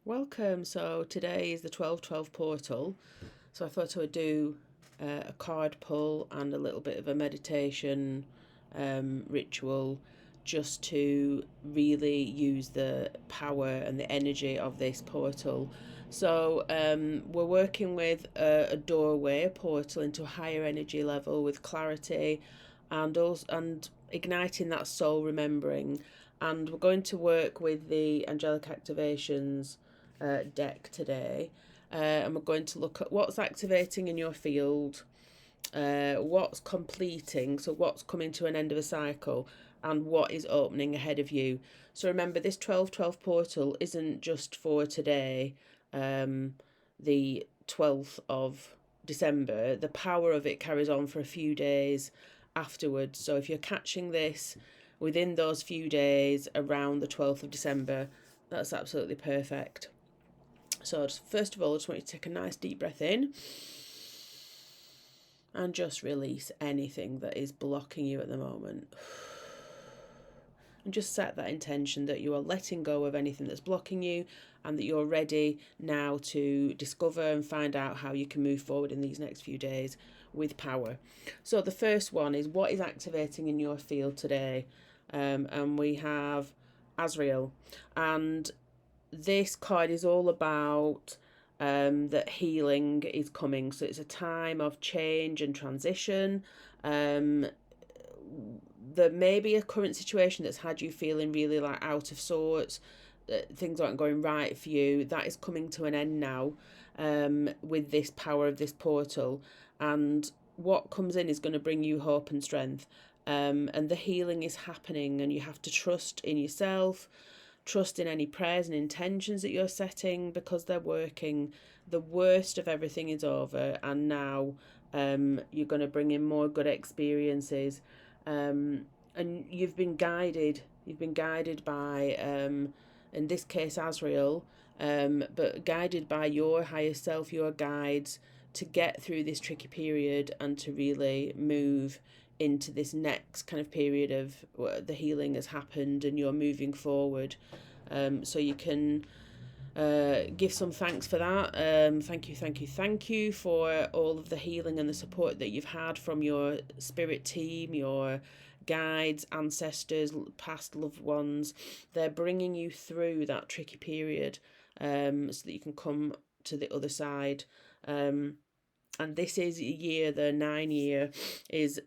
Welcome. So today is the 12/12 portal. So I thought I would do a card pull and a little bit of a meditation ritual just to really use the power and the energy of this portal. So we're working with a doorway, a portal into a higher energy level with clarity and igniting that soul remembering. And we're going to work with the angelic activations deck today. And we're going to look at what's activating in your field, what's completing, so what's coming to an end of a cycle, and what is opening ahead of you. So remember, this 12/12 portal isn't just for today, the 12th of December. The power of it carries on for a few days afterwards. So if you're catching this within those few days around the 12th of December, that's absolutely perfect. So first of all, I just want you to take a nice deep breath in and just release anything that is blocking you at the moment. And just set that intention that you are letting go of anything that's blocking you and that you're ready now to discover and find out how you can move forward in these next few days with power. So the first one is what is activating in your field today. And we have Azrael. And this card is all about that healing is coming. So it's a time of change and transition. There may be a current situation that's had you feeling really like out of sorts, things aren't going right for you. That is coming to an end now with this power of this portal. And what comes in is going to bring you hope and strength. And the healing is happening, and you have to trust in yourself, trust in any prayers and intentions that you're setting because they're working. The worst of everything is over, and now you're going to bring in more good experiences. And you've been guided. You've been guided by, in this case, Azrael, but guided by your higher self, your guides, to get through this tricky period and to really move into this next kind of period of the healing has happened and you're moving forward. So you can give some thanks for that. Thank you for all of the healing and the support that you've had from your spirit team, your guides, ancestors, past loved ones. They're bringing you through that tricky period so that you can come to the other side. And this is a year, the 9 year is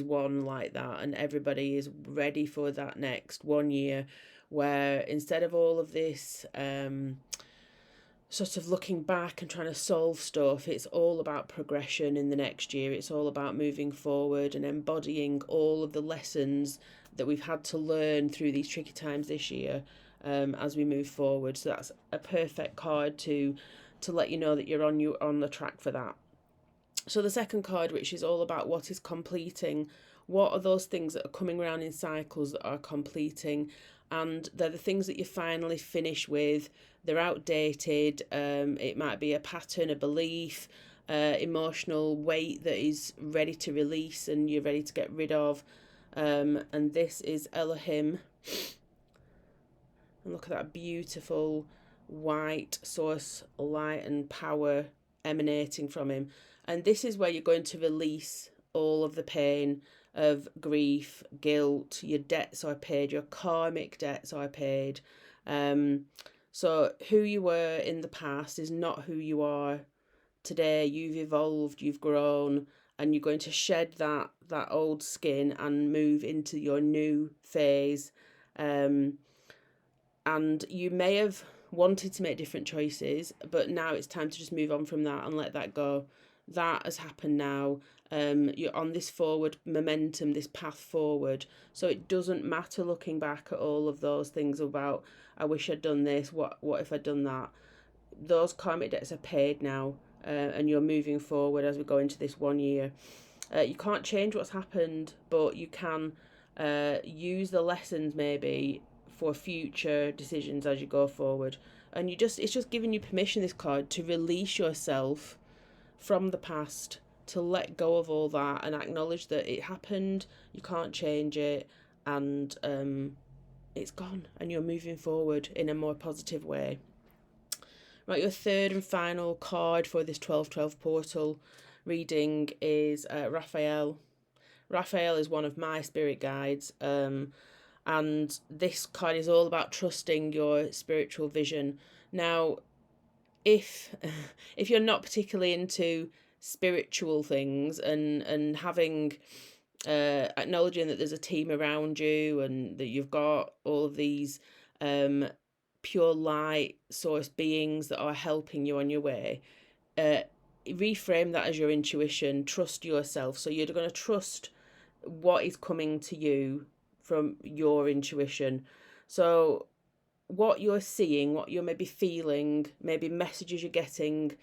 one like that, and everybody is ready for that next 1 year where instead of all of this sort of looking back and trying to solve stuff, it's all about progression in the next year. It's all about moving forward and embodying all of the lessons that we've had to learn through these tricky times this year as we move forward. So that's a perfect card to let you know that you're on the track for that. So the second card, which is all about what is completing, what are those things that are coming around in cycles that are completing, and they're the things that you finally finish with. They're outdated. It might be a pattern, a belief, emotional weight that is ready to release and you're ready to get rid of. And this is Elohim. And look at that beautiful white source, light and power emanating from him. And this is where you're going to release all of the pain of grief, guilt, your debts are paid, your karmic debts are paid. So who you were in the past is not who you are today. You've evolved, you've grown, and you're going to shed that old skin and move into your new phase. And you may have wanted to make different choices, but now it's time to just move on from that and let that go. That has happened now. You're on this forward momentum, this path forward. So it doesn't matter looking back at all of those things about, I wish I'd done this, what if I'd done that. Those karmic debts are paid now, and you're moving forward as we go into this 1 year. You can't change what's happened, but you can use the lessons maybe for future decisions as you go forward. And it's just giving you permission, this card, to release yourself from the past, to let go of all that and acknowledge that it happened, you can't change it, and it's gone, and you're moving forward in a more positive way. Right, your third and final card for this 12/12 portal reading is Raphael. Raphael is one of my spirit guides, and this card is all about trusting your spiritual vision. Now, if if you're not particularly into spiritual things, and having acknowledging that there's a team around you and that you've got all of these pure light source beings that are helping you on your way, reframe that as your intuition. Trust yourself. So you're going to trust what is coming to you from your intuition. So what you're seeing, what you're maybe feeling, maybe messages you're getting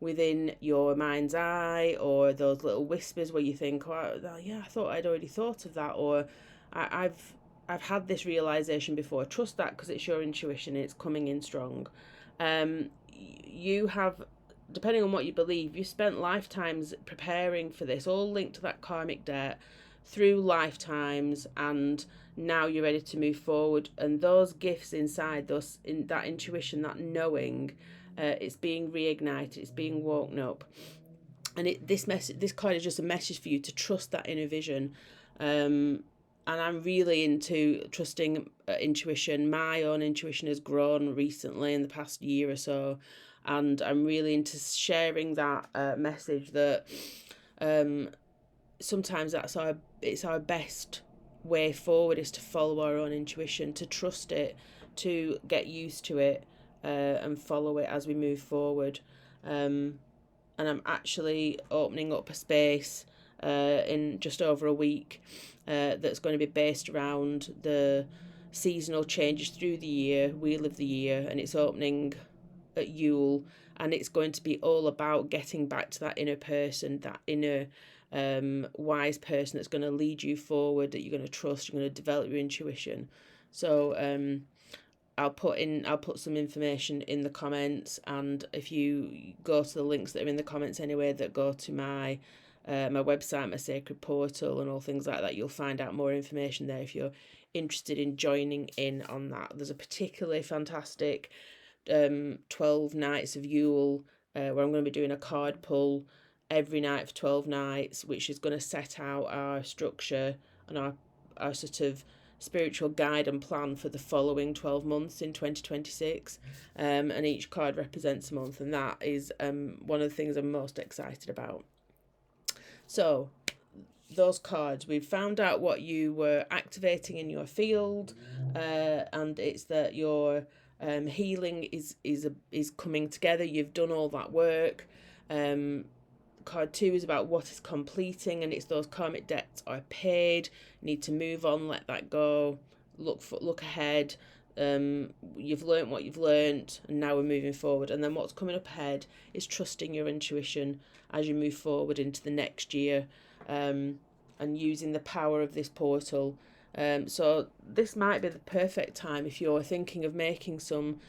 within your mind's eye, or those little whispers where you think, oh yeah, I thought I'd already thought of that, or I've had this realization before. Trust that, because it's your intuition and it's coming in strong. You have, depending on what you believe, you spent lifetimes preparing for this, all linked to that karmic debt through lifetimes, and now you're ready to move forward. And those gifts inside, those, in that intuition, that knowing, it's being reignited, it's being woken up. And this card is just a message for you to trust that inner vision. And I'm really into trusting intuition. My own intuition has grown recently in the past year or so, and I'm really into sharing that message that sometimes it's our best way forward, is to follow our own intuition, to trust it, to get used to it, and follow it as we move forward. And I'm actually opening up a space in just over a week that's going to be based around the seasonal changes through the year, wheel of the year, and it's opening at Yule, and it's going to be all about getting back to that inner person, that inner wise person that's going to lead you forward, that you're going to trust, you're going to develop your intuition. So I'll put some information in the comments, and if you go to the links that are in the comments anyway, that go to my my website, my sacred portal, and all things like that, you'll find out more information there if you're interested in joining in on that. There's a particularly fantastic 12 nights of Yule where I'm going to be doing a card pull every night for 12 nights, which is going to set out our structure and our sort of spiritual guide and plan for the following 12 months in 2026. And each card represents a month, and that is one of the things I'm most excited about. So those cards, we've found out what you were activating in your field, and it's that your healing is coming together. You've done all that work. Card 2 is about what is completing, and it's those karmic debts are paid. You need to move on, let that go, look ahead. You've learnt what you've learnt, and now we're moving forward. And then what's coming up ahead is trusting your intuition as you move forward into the next year, and using the power of this portal. So this might be the perfect time if you're thinking of making some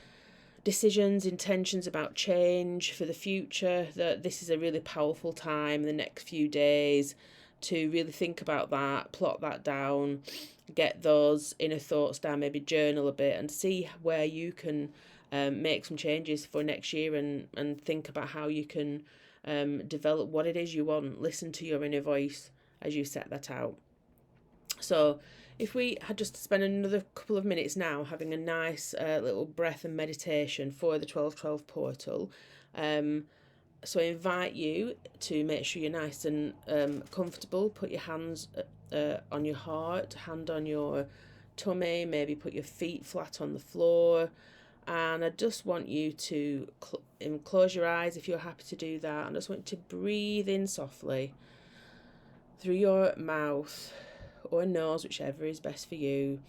decisions, intentions about change for the future, that this is a really powerful time, the next few days, to really think about that, plot that down, get those inner thoughts down, maybe journal a bit, and see where you can make some changes for next year, and think about how you can develop what it is you want. Listen to your inner voice as you set that out. So if we had just spent another couple of minutes now having a nice little breath and meditation for the 12/12 portal. So I invite you to make sure you're nice and comfortable. Put your hands on your heart, hand on your tummy, maybe put your feet flat on the floor. And I just want you to close your eyes if you're happy to do that. And I just want you to breathe in softly through your mouth or nose, whichever is best for you.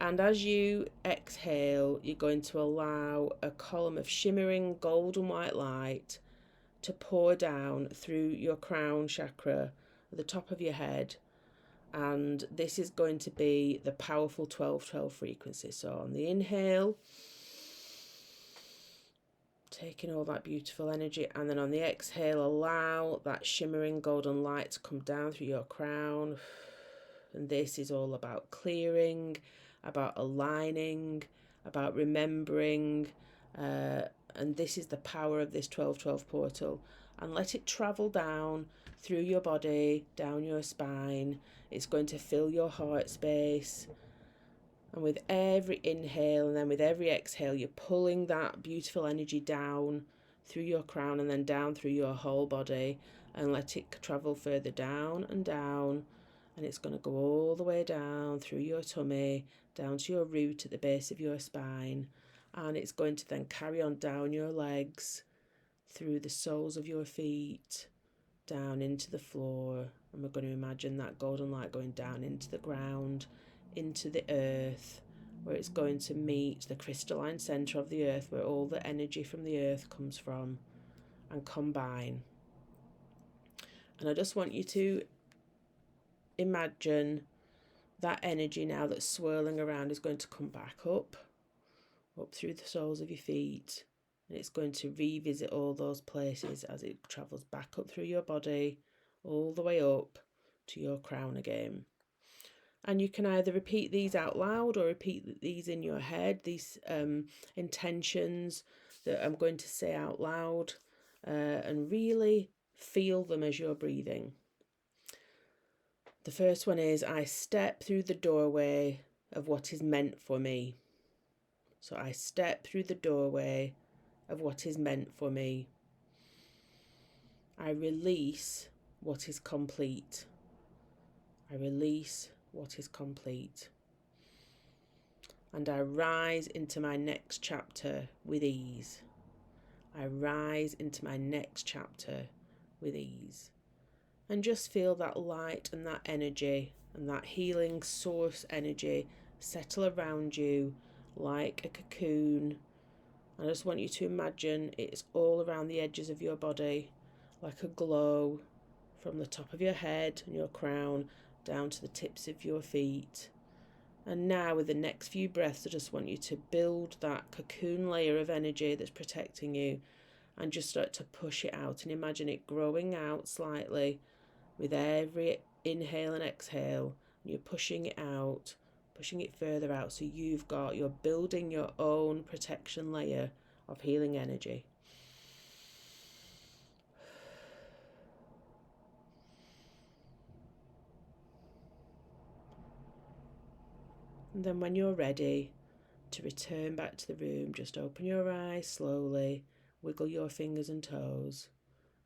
And as you exhale, you're going to allow a column of shimmering golden white light to pour down through your crown chakra at the top of your head. And this is going to be the powerful 12/12 frequency. So on the inhale, taking all that beautiful energy, and then on the exhale, allow that shimmering golden light to come down through your crown. And this is all about clearing, about aligning, about remembering, And this is the power of this 1212 portal. And let it travel down through your body, down your spine. It's going to fill your heart space. And with every inhale and then with every exhale, you're pulling that beautiful energy down through your crown and then down through your whole body, and let it travel further down and down. And it's going to go all the way down through your tummy, down to your root at the base of your spine. And it's going to then carry on down your legs, through the soles of your feet, down into the floor. And we're going to imagine that golden light going down into the ground, into the earth, where it's going to meet the crystalline centre of the earth, where all the energy from the earth comes from, and combine. And I just want you to imagine that energy now that's swirling around is going to come back up through the soles of your feet, and it's going to revisit all those places as it travels back up through your body, all the way up to your crown again. And you can either repeat these out loud or repeat these in your head, these intentions that I'm going to say out loud, and really feel them as you're breathing. The first one is, I step through the doorway of what is meant for me. So I step through the doorway of what is meant for me. I release what is complete. I release what is complete. And I rise into my next chapter with ease. I rise into my next chapter with ease. And just feel that light and that energy and that healing source energy settle around you like a cocoon. I just want you to imagine it's all around the edges of your body, like a glow, from the top of your head and your crown down to the tips of your feet. And now with the next few breaths, I just want you to build that cocoon layer of energy that's protecting you, and just start to push it out and imagine it growing out slightly with every inhale and exhale. And you're pushing it out, pushing it further out, so you're building your own protection layer of healing energy. And then when you're ready to return back to the room, just open your eyes slowly, wiggle your fingers and toes,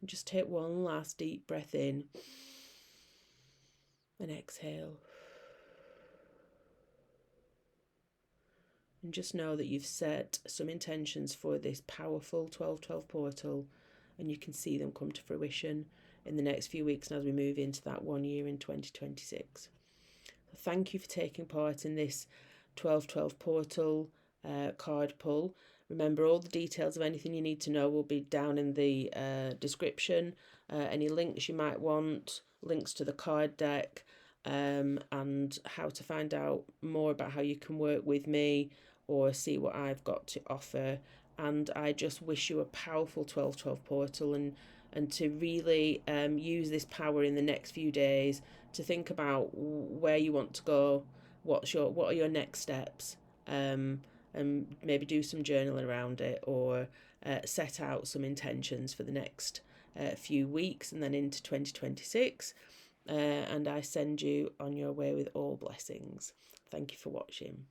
and just take one last deep breath in and exhale. And just know that you've set some intentions for this powerful 1212 portal, and you can see them come to fruition in the next few weeks and as we move into that 1 year in 2026. So thank you for taking part in this 1212 portal card pull. Remember, all the details of anything you need to know will be down in the description. Any links you might want, links to the card deck, and how to find out more about how you can work with me or see what I've got to offer. And I just wish you a powerful 1212 portal, and to really use this power in the next few days to think about where you want to go, what are your next steps, and maybe do some journaling around it, or set out some intentions for the next few weeks and then into 2026. And I send you on your way with all blessings. Thank you for watching.